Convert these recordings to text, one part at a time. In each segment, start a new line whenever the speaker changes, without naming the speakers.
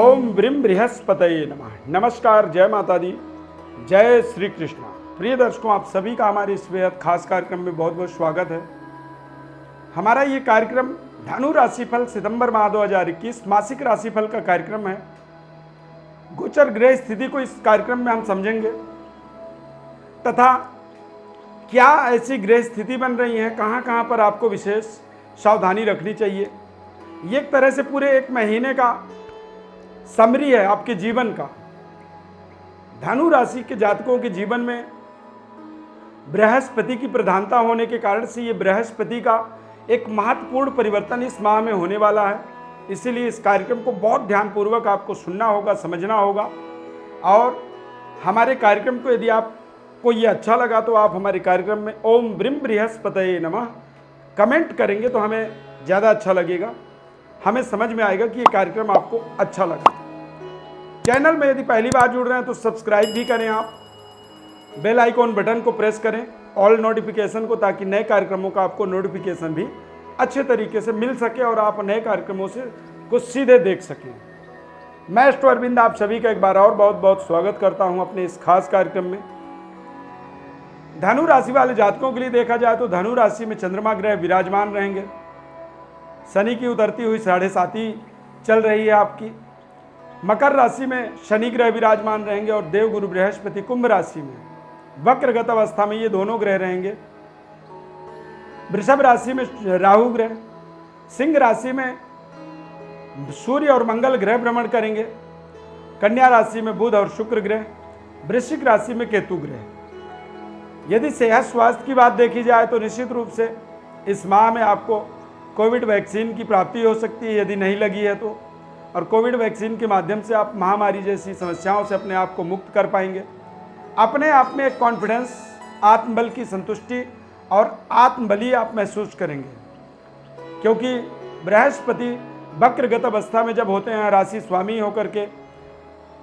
ओम brim बृहस्पतये नमः। नमस्कार, जय माता दी, जय श्री कृष्ण। प्रिय दर्शकों, आप सभी का हमारे इस बेहद खास कार्यक्रम में बहुत बहुत स्वागत है। हमारा ये कार्यक्रम धनु राशिफल सितंबर माह 2021 मासिक राशिफल का कार्यक्रम है। गोचर ग्रह स्थिति को इस कार्यक्रम में हम समझेंगे तथा क्या ऐसी ग्रह स्थिति बन रही है, कहाँ कहाँ पर आपको विशेष सावधानी रखनी चाहिए। ये एक तरह से पूरे एक महीने का समरी है आपके जीवन का। धनु राशि के जातकों के जीवन में बृहस्पति की प्रधानता होने के कारण से ये बृहस्पति का एक महत्वपूर्ण परिवर्तन इस माह में होने वाला है। इसीलिए इस कार्यक्रम को बहुत ध्यानपूर्वक आपको सुनना होगा, समझना होगा। और हमारे कार्यक्रम को यदि आपको ये अच्छा लगा तो आप हमारे कार्यक्रम में ओम ब्रीम बृहस्पतये नमः कमेंट करेंगे तो हमें ज़्यादा अच्छा लगेगा, हमें समझ में आएगा कि ये कार्यक्रम आपको अच्छा लगा। चैनल में यदि पहली बार जुड़ रहे हैं तो सब्सक्राइब भी करें, आप बेल आइकॉन बटन को प्रेस करें, ऑल नोटिफिकेशन को, ताकि नए कार्यक्रमों का आपको नोटिफिकेशन भी अच्छे तरीके से मिल सके और आप नए कार्यक्रमों से कुछ सीधे देख सकें। मैं अष्टो अरविंद आप सभी का एक बार और बहुत बहुत स्वागत करता हूं अपने इस खास कार्यक्रम में। धनु राशि वाले जातकों के लिए देखा जाए तो धनु राशि में चंद्रमा ग्रह विराजमान रहेंगे। शनि की उतरती हुई 7.5 चल रही है आपकी। मकर राशि में शनि ग्रह विराजमान रहेंगे और देवगुरु बृहस्पति कुंभ राशि में वक्रगत अवस्था में ये दोनों ग्रह रहेंगे। वृषभ राशि में राहु ग्रह, सिंह राशि में सूर्य और मंगल ग्रह भ्रमण करेंगे। कन्या राशि में बुध और शुक्र ग्रह, वृश्चिक राशि में केतु ग्रह। यदि सेहत स्वास्थ्य की बात देखी जाए तो निश्चित रूप से इस माह में आपको कोविड वैक्सीन की प्राप्ति हो सकती है यदि नहीं लगी है तो, और कोविड वैक्सीन के माध्यम से आप महामारी जैसी समस्याओं से अपने आप को मुक्त कर पाएंगे। अपने आप में एक कॉन्फिडेंस, आत्मबल की संतुष्टि और आत्मबली आप महसूस करेंगे, क्योंकि बृहस्पति वक्रगत अवस्था में जब होते हैं राशि स्वामी होकर के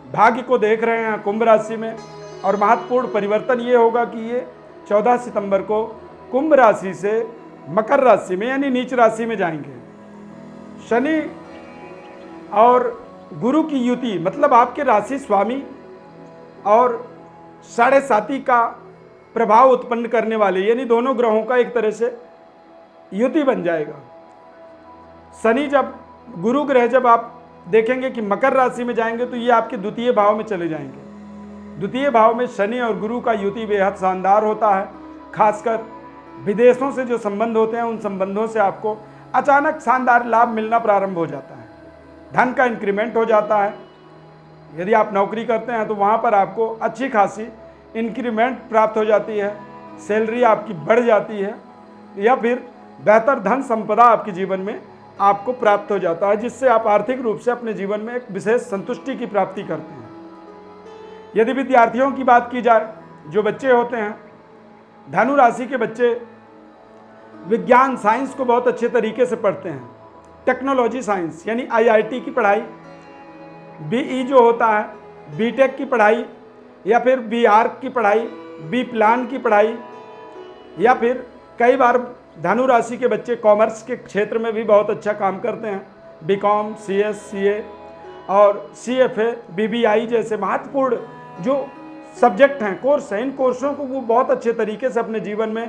भाग्य को देख रहे हैं कुंभ राशि में, और महत्वपूर्ण परिवर्तन ये होगा कि ये 14 सितंबर को कुंभ राशि से मकर राशि में यानी नीच राशि में जाएंगे। शनि और गुरु की युति, मतलब आपके राशि स्वामी और 7.5 का प्रभाव उत्पन्न करने वाले, यानी दोनों ग्रहों का एक तरह से युति बन जाएगा। शनि जब, गुरु ग्रह जब आप देखेंगे कि मकर राशि में जाएंगे तो ये आपके द्वितीय भाव में चले जाएंगे। द्वितीय भाव में शनि और गुरु का युति बेहद शानदार होता है। खासकर विदेशों से जो संबंध होते हैं उन संबंधों से आपको अचानक शानदार लाभ मिलना प्रारंभ हो जाता है। धन का इंक्रीमेंट हो जाता है। यदि आप नौकरी करते हैं तो वहाँ पर आपको अच्छी खासी इंक्रीमेंट प्राप्त हो जाती है, सैलरी आपकी बढ़ जाती है, या फिर बेहतर धन संपदा आपके जीवन में आपको प्राप्त हो जाता है, जिससे आप आर्थिक रूप से अपने जीवन में एक विशेष संतुष्टि की प्राप्ति करते हैं। यदि विद्यार्थियों की बात की जाए, जो बच्चे होते हैं, धनु राशि के बच्चे विज्ञान साइंस को बहुत अच्छे तरीके से पढ़ते हैं। टेक्नोलॉजी साइंस यानी आईआईटी की पढ़ाई, बीई जो होता है, बीटेक की पढ़ाई, या फिर बीआर्क की पढ़ाई, बी प्लान की पढ़ाई, या फिर कई बार धनु राशि के बच्चे कॉमर्स के क्षेत्र में भी बहुत अच्छा काम करते हैं। बीकॉम, सीएस, सीए और सीएफए, बीबीआई जैसे महत्वपूर्ण जो सब्जेक्ट हैं, कोर्स हैं, इन कोर्सों को वो बहुत अच्छे तरीके से अपने जीवन में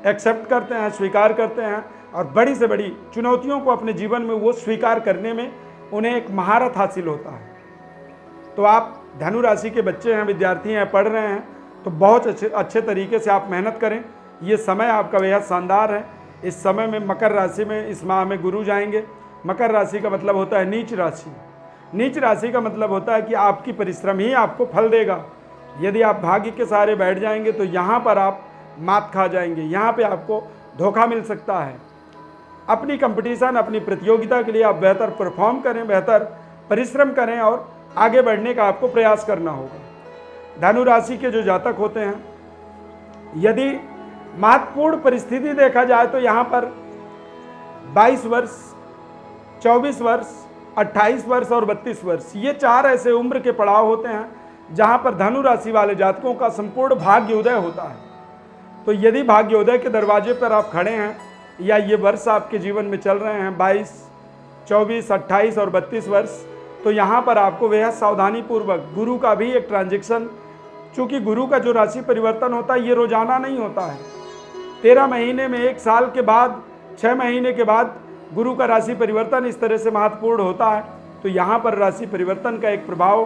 एक्सेप्ट करते हैं, स्वीकार करते हैं, और बड़ी से बड़ी चुनौतियों को अपने जीवन में वो स्वीकार करने में उन्हें एक महारत हासिल होता है। तो आप धनु राशि के बच्चे हैं, विद्यार्थी हैं, पढ़ रहे हैं, तो बहुत अच्छे तरीके से आप मेहनत करें। ये समय आपका बेहद शानदार है। इस समय में मकर राशि में इस माह में गुरु जाएंगे। मकर राशि का मतलब होता है नीच राशि। नीच राशि का मतलब होता है कि आपकी परिश्रम ही आपको फल देगा। यदि आप भाग्य के सहारे बैठ जाएंगे तो यहाँ पर आप मात खा जाएंगे, यहाँ पे आपको धोखा मिल सकता है। अपनी कंपटीशन, अपनी प्रतियोगिता के लिए आप बेहतर परफॉर्म करें, बेहतर परिश्रम करें और आगे बढ़ने का आपको प्रयास करना होगा। धनु राशि के जो जातक होते हैं, यदि महत्वपूर्ण परिस्थिति देखा जाए तो यहाँ पर 22 वर्ष, 24 वर्ष, 28 वर्ष और 32 वर्ष, ये 4 ऐसे उम्र के पड़ाव होते हैं जहाँ पर धनु राशि वाले जातकों का संपूर्ण भाग्योदय होता है। तो यदि भाग्योदय के दरवाजे पर आप खड़े हैं, या ये वर्ष आपके जीवन में चल रहे हैं 22, 24, 28 और 32 वर्ष, तो यहाँ पर आपको बेहद सावधानी पूर्वक गुरु का भी एक ट्रांजेक्शन, चूँकि गुरु का जो राशि परिवर्तन होता है ये रोजाना नहीं होता है, 13 महीने में, 1 साल के बाद, 6 महीने के बाद गुरु का राशि परिवर्तन इस तरह से महत्वपूर्ण होता है। तो यहाँ पर राशि परिवर्तन का एक प्रभाव,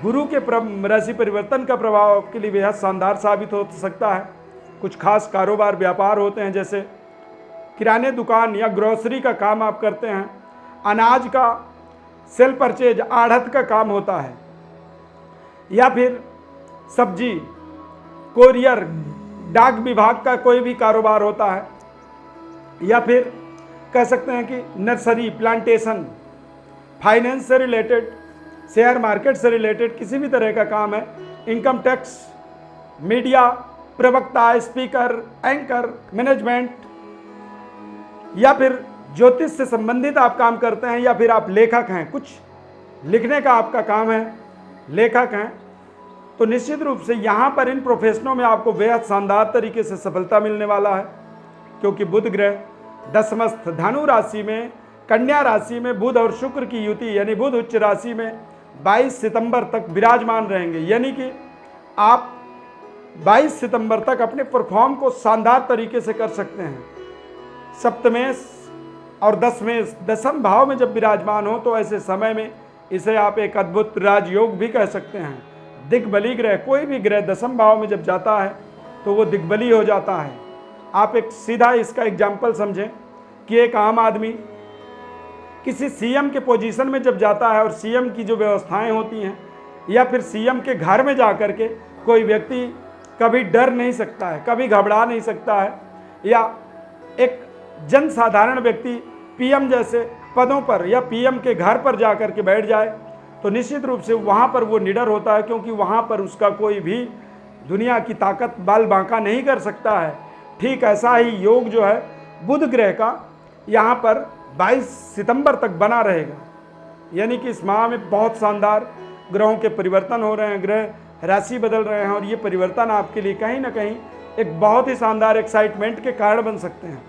गुरु के राशि परिवर्तन का प्रभाव आपके लिए बेहद शानदार साबित हो सकता है। कुछ खास कारोबार व्यापार होते हैं, जैसे किराने दुकान या ग्रोसरी का काम आप करते हैं, अनाज का सेल परचेज, आढ़त का काम होता है, या फिर सब्जी, कोरियर, डाक विभाग का कोई भी कारोबार होता है, या फिर कह सकते हैं कि नर्सरी, प्लांटेशन, फाइनेंस से रिलेटेड, शेयर मार्केट से रिलेटेड किसी भी तरह का काम है, इनकम टैक्स, मीडिया, प्रवक्ता, स्पीकर, एंकर, मैनेजमेंट, या फिर ज्योतिष से संबंधित आप काम करते हैं, या फिर आप लेखक हैं, कुछ लिखने का आपका काम है, लेखक हैं, तो निश्चित रूप से यहाँ पर इन प्रोफेशनों में आपको बेहद शानदार तरीके से सफलता मिलने वाला है, क्योंकि बुध ग्रह दशमस्थ धनु राशि में, कन्या राशि में बुध और शुक्र की युति, यानी बुध उच्च राशि में 22 सितंबर तक विराजमान रहेंगे। यानी कि आप 22 सितंबर तक अपने परफॉर्म को शानदार तरीके से कर सकते हैं। सप्तमेश और दशमेश दशम भाव में जब विराजमान हो तो ऐसे समय में इसे आप एक अद्भुत राजयोग भी कह सकते हैं। दिग्बली ग्रह, कोई भी ग्रह दशम भाव में जब जाता है तो वो दिग्बली हो जाता है। आप एक सीधा इसका एग्जाम्पल समझें कि एक आम आदमी किसी सीएम के पोजीशन में जब जाता है और सीएम की जो व्यवस्थाएं होती हैं, या फिर सीएम के घर में जा कर के कोई व्यक्ति कभी डर नहीं सकता है, कभी घबरा नहीं सकता है, या एक जन साधारण व्यक्ति पीएम जैसे पदों पर या पीएम के घर पर जा कर के बैठ जाए तो निश्चित रूप से वहाँ पर वो निडर होता है, क्योंकि वहाँ पर उसका कोई भी दुनिया की ताकत बाल बांका नहीं कर सकता है। ठीक ऐसा ही योग जो है बुध ग्रह का यहाँ पर 22 सितंबर तक बना रहेगा। यानी कि इस माह में बहुत शानदार ग्रहों के परिवर्तन हो रहे हैं, ग्रह राशि बदल रहे हैं, और ये परिवर्तन आपके लिए कहीं ना कहीं एक बहुत ही शानदार एक्साइटमेंट के कारण बन सकते हैं।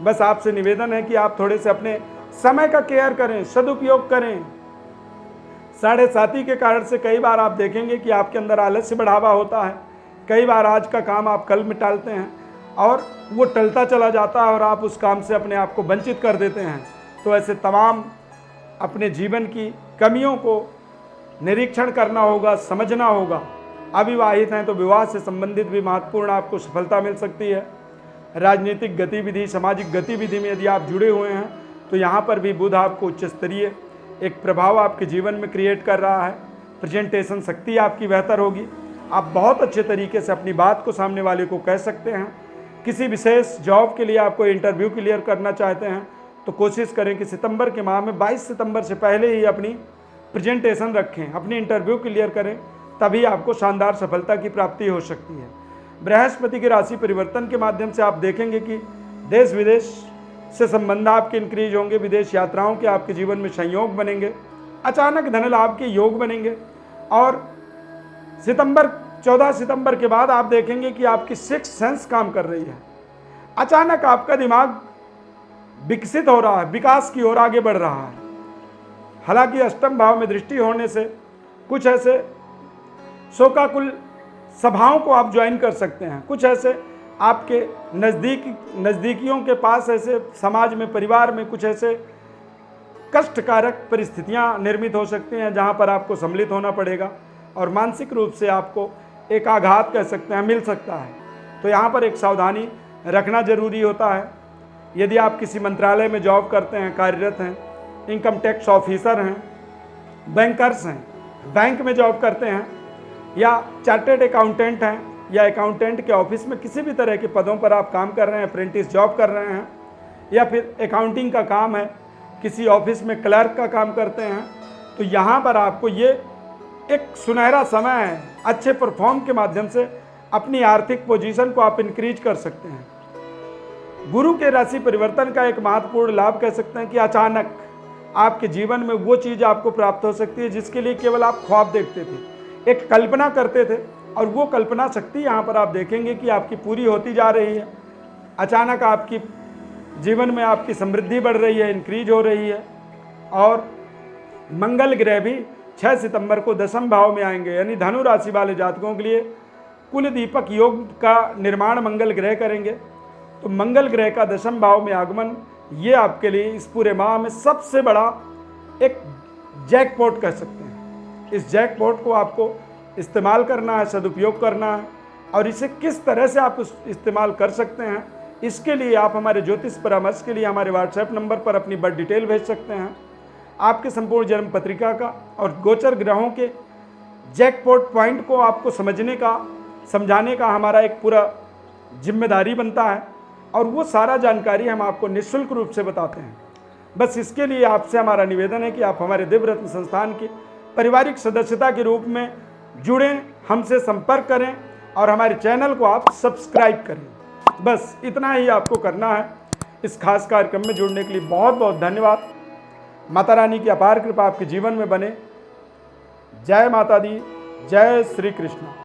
बस आपसे निवेदन है कि आप थोड़े से अपने समय का केयर करें, सदुपयोग करें। 7.5 के कारण से कई बार आप देखेंगे कि आपके अंदर आलस्य बढ़ावा होता है। कई बार आज का काम आप कल में टालते हैं और वो टलता चला जाता है और आप उस काम से अपने आप को वंचित कर देते हैं। तो ऐसे तमाम अपने जीवन की कमियों को निरीक्षण करना होगा, समझना होगा। अविवाहित हैं तो विवाह से संबंधित भी महत्वपूर्ण आपको सफलता मिल सकती है। राजनीतिक गतिविधि, सामाजिक गतिविधि में यदि आप जुड़े हुए हैं तो यहाँ पर भी बुध आपको उच्च स्तरीय एक प्रभाव आपके जीवन में क्रिएट कर रहा है। प्रेजेंटेशन शक्ति आपकी बेहतर होगी। आप बहुत अच्छे तरीके से अपनी बात को सामने वाले को कह सकते हैं। किसी विशेष जॉब के लिए आपको इंटरव्यू क्लियर करना चाहते हैं तो कोशिश करें कि सितंबर के माह में 22 सितंबर से पहले ही अपनी प्रेजेंटेशन रखें, अपनी इंटरव्यू क्लियर करें, तभी आपको शानदार सफलता की प्राप्ति हो सकती है। बृहस्पति के राशि परिवर्तन के माध्यम से आप देखेंगे कि देश विदेश से संबंध आपके इंक्रीज होंगे, विदेश यात्राओं के आपके जीवन में संयोग बनेंगे, अचानक धन लाभ के योग बनेंगे। और 14 सितंबर के बाद आप देखेंगे कि आपकी 6th सेंस काम कर रही है। अचानक आपका दिमाग विकसित हो रहा है, विकास की ओर आगे बढ़ रहा है। हालांकि अष्टम भाव में दृष्टि होने से कुछ ऐसे शोकाकुल सभाओं को आप ज्वाइन कर सकते हैं। कुछ ऐसे आपके नज़दीकियों के पास ऐसे समाज में, परिवार में कुछ ऐसे कष्टकारक परिस्थितियां निर्मित हो सकती हैं जहां पर आपको सम्मिलित होना पड़ेगा और मानसिक रूप से आपको एक आघात कह सकते हैं मिल सकता है। तो यहाँ पर एक सावधानी रखना जरूरी होता है। यदि आप किसी मंत्रालय में जॉब करते हैं, कार्यरत हैं, इनकम टैक्स ऑफिसर हैं, बैंकर्स हैं, बैंक में जॉब करते हैं, या चार्टेड अकाउंटेंट हैं, या अकाउंटेंट के ऑफिस में किसी भी तरह के पदों पर आप काम कर रहे हैं, अप्रेंटिस जॉब कर रहे हैं, या फिर अकाउंटिंग का काम है, किसी ऑफिस में क्लर्क का काम करते हैं, तो यहाँ पर आपको ये एक सुनहरा समय है। अच्छे परफॉर्म के माध्यम से अपनी आर्थिक पोजीशन को आप इंक्रीज कर सकते हैं। गुरु के राशि परिवर्तन का एक महत्वपूर्ण लाभ कह सकते हैं कि अचानक आपके जीवन में वो चीज़ आपको प्राप्त हो सकती है जिसके लिए केवल आप ख्वाब देखते थे, एक कल्पना करते थे, और वो कल्पना शक्ति यहाँ पर आप देखेंगे कि आपकी पूरी होती जा रही है। अचानक आपकी जीवन में आपकी समृद्धि बढ़ रही है, इंक्रीज हो रही है, और मंगल ग्रह भी 6 सितंबर को 10वें भाव में आएंगे, यानी धनु राशि वाले जातकों के लिए कुल दीपक योग का निर्माण मंगल ग्रह करेंगे। तो मंगल ग्रह का 10वें भाव में आगमन ये आपके लिए इस पूरे माह में सबसे बड़ा एक जैकपॉट कह सकते हैं। इस जैकपॉट को आपको इस्तेमाल करना है, सदुपयोग करना है, और इसे किस तरह से आप इस्तेमाल कर सकते हैं इसके लिए आप हमारे ज्योतिष परामर्श के लिए हमारे व्हाट्सएप नंबर पर अपनी बर्थ डिटेल भेज सकते हैं। आपके संपूर्ण जन्म पत्रिका का और गोचर ग्रहों के जैकपॉट पॉइंट को आपको समझने का, समझाने का हमारा एक पूरा जिम्मेदारी बनता है, और वो सारा जानकारी हम आपको निःशुल्क रूप से बताते हैं। बस इसके लिए आपसे हमारा निवेदन है कि आप हमारे दिव्य रत्न संस्थान की पारिवारिक सदस्यता के रूप में जुड़ें, हमसे संपर्क करें और हमारे चैनल को आप सब्सक्राइब करें। बस इतना ही आपको करना है। इस खास कार्यक्रम में जुड़ने के लिए बहुत बहुत धन्यवाद। माता रानी की अपार कृपा आपके जीवन में बने। जय माता दी, जय श्री कृष्ण।